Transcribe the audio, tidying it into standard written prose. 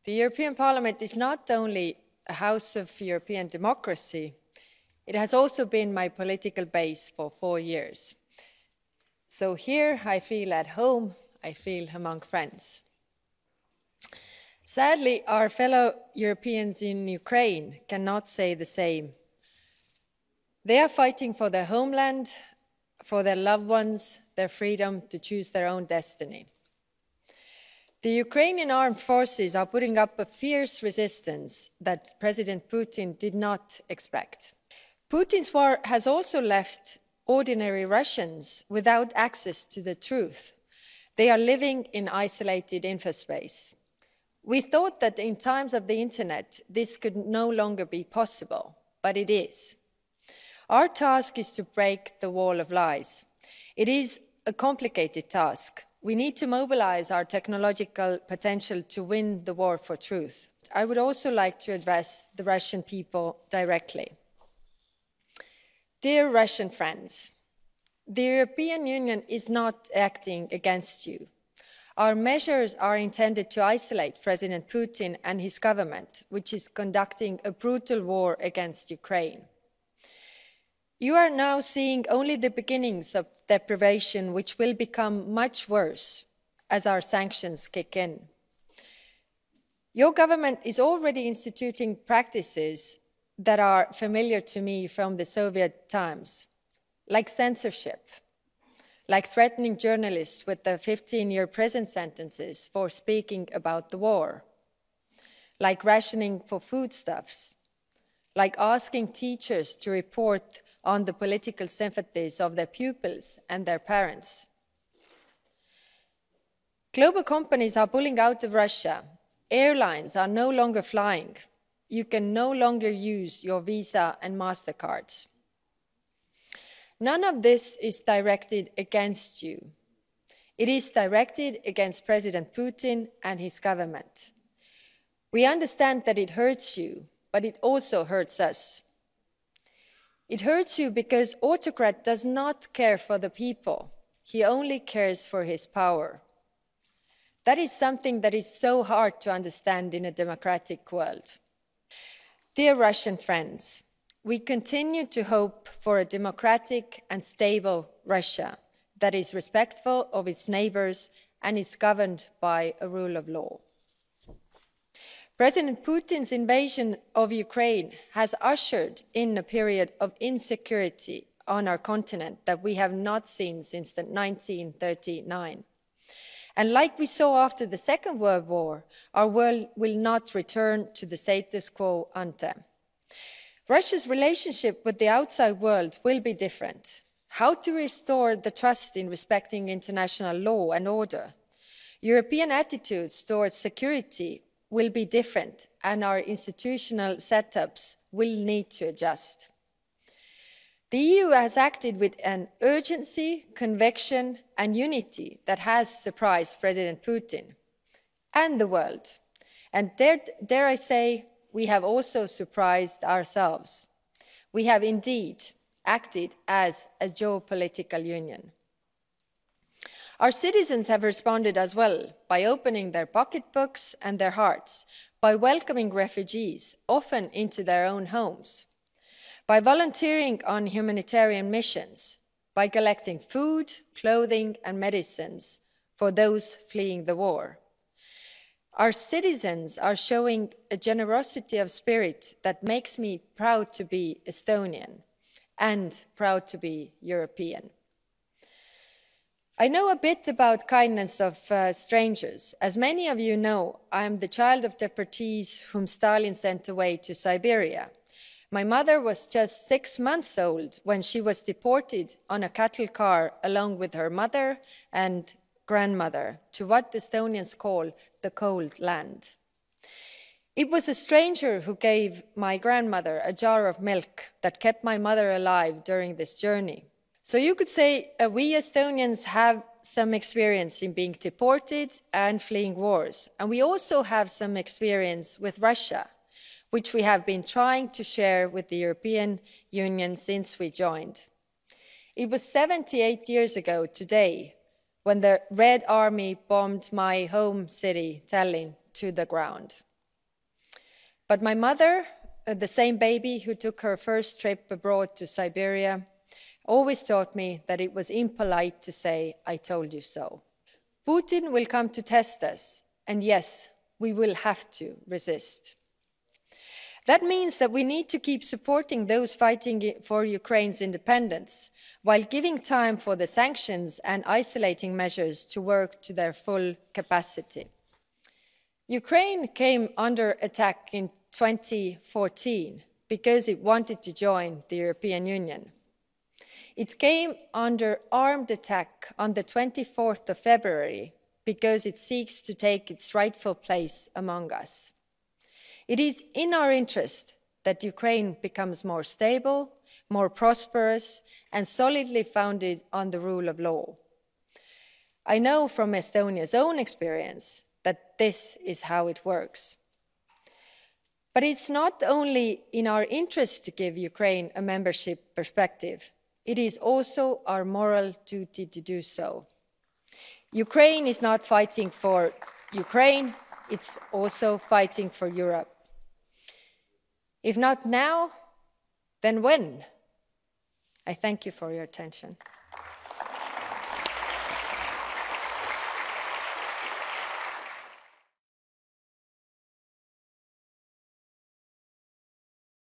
The European Parliament is not only a house of European democracy, it has also been my political base for 4 years. So here I feel at home, I feel among friends. Sadly, our fellow Europeans in Ukraine cannot say the same. They are fighting for their homeland, for their loved ones, their freedom to choose their own destiny. The Ukrainian armed forces are putting up a fierce resistance that President Putin did not expect. Putin's war has also left ordinary Russians without access to the truth. They are living in isolated infospace. We thought that in times of the internet, this could no longer be possible, but it is. Our task is to break the wall of lies. It is a complicated task. We need to mobilize our technological potential to win the war for truth. I would also like to address the Russian people directly. Dear Russian friends, the European Union is not acting against you. Our measures are intended to isolate President Putin and his government, which is conducting a brutal war against Ukraine. You are now seeing only the beginnings of deprivation, which will become much worse as our sanctions kick in. Your government is already instituting practices that are familiar to me from the Soviet times, like censorship, like threatening journalists with the 15-year prison sentences for speaking about the war, like rationing for foodstuffs, like asking teachers to report on the political sympathies of their pupils and their parents. Global companies are pulling out of Russia. Airlines are no longer flying. You can no longer use your Visa and MasterCards. None of this is directed against you. It is directed against President Putin and his government. We understand that it hurts you, but it also hurts us. It hurts you because autocrat does not care for the people. He only cares for his power. That is something that is so hard to understand in a democratic world. Dear Russian friends, we continue to hope for a democratic and stable Russia that is respectful of its neighbors and is governed by a rule of law. President Putin's invasion of Ukraine has ushered in a period of insecurity on our continent that we have not seen since 1939. And like we saw after the Second World War, our world will not return to the status quo ante. Russia's relationship with the outside world will be different. How to restore the trust in respecting international law and order? European attitudes towards security will be different, and our institutional setups will need to adjust. The EU has acted with an urgency, conviction, and unity that has surprised President Putin and the world. And dare I say, we have also surprised ourselves. We have indeed acted as a geopolitical union. Our citizens have responded as well by opening their pocketbooks and their hearts, by welcoming refugees, often into their own homes, by volunteering on humanitarian missions, by collecting food, clothing, and medicines for those fleeing the war. Our citizens are showing a generosity of spirit that makes me proud to be Estonian and proud to be European. I know a bit about kindness of strangers. As many of you know, I am the child of deportees whom Stalin sent away to Siberia. My mother was just 6 months old when she was deported on a cattle car along with her mother and grandmother to what Estonians call the cold land. It was a stranger who gave my grandmother a jar of milk that kept my mother alive during this journey. So you could say we Estonians have some experience in being deported and fleeing wars. And we also have some experience with Russia, which we have been trying to share with the European Union since we joined. It was 78 years ago today when the Red Army bombed my home city, Tallinn, to the ground. But my mother, the same baby who took her first trip abroad to Siberia, always taught me that it was impolite to say, "I told you so." Putin will come to test us, and yes, we will have to resist. That means that we need to keep supporting those fighting for Ukraine's independence, while giving time for the sanctions and isolating measures to work to their full capacity. Ukraine came under attack in 2014 because it wanted to join the European Union. It came under armed attack on the 24th of February because it seeks to take its rightful place among us. It is in our interest that Ukraine becomes more stable, more prosperous, and solidly founded on the rule of law. I know from Estonia's own experience that this is how it works. But it's not only in our interest to give Ukraine a membership perspective, it is also our moral duty to do so. Ukraine is not fighting for Ukraine, it's also fighting for Europe. If not now, then when? I thank you for your attention.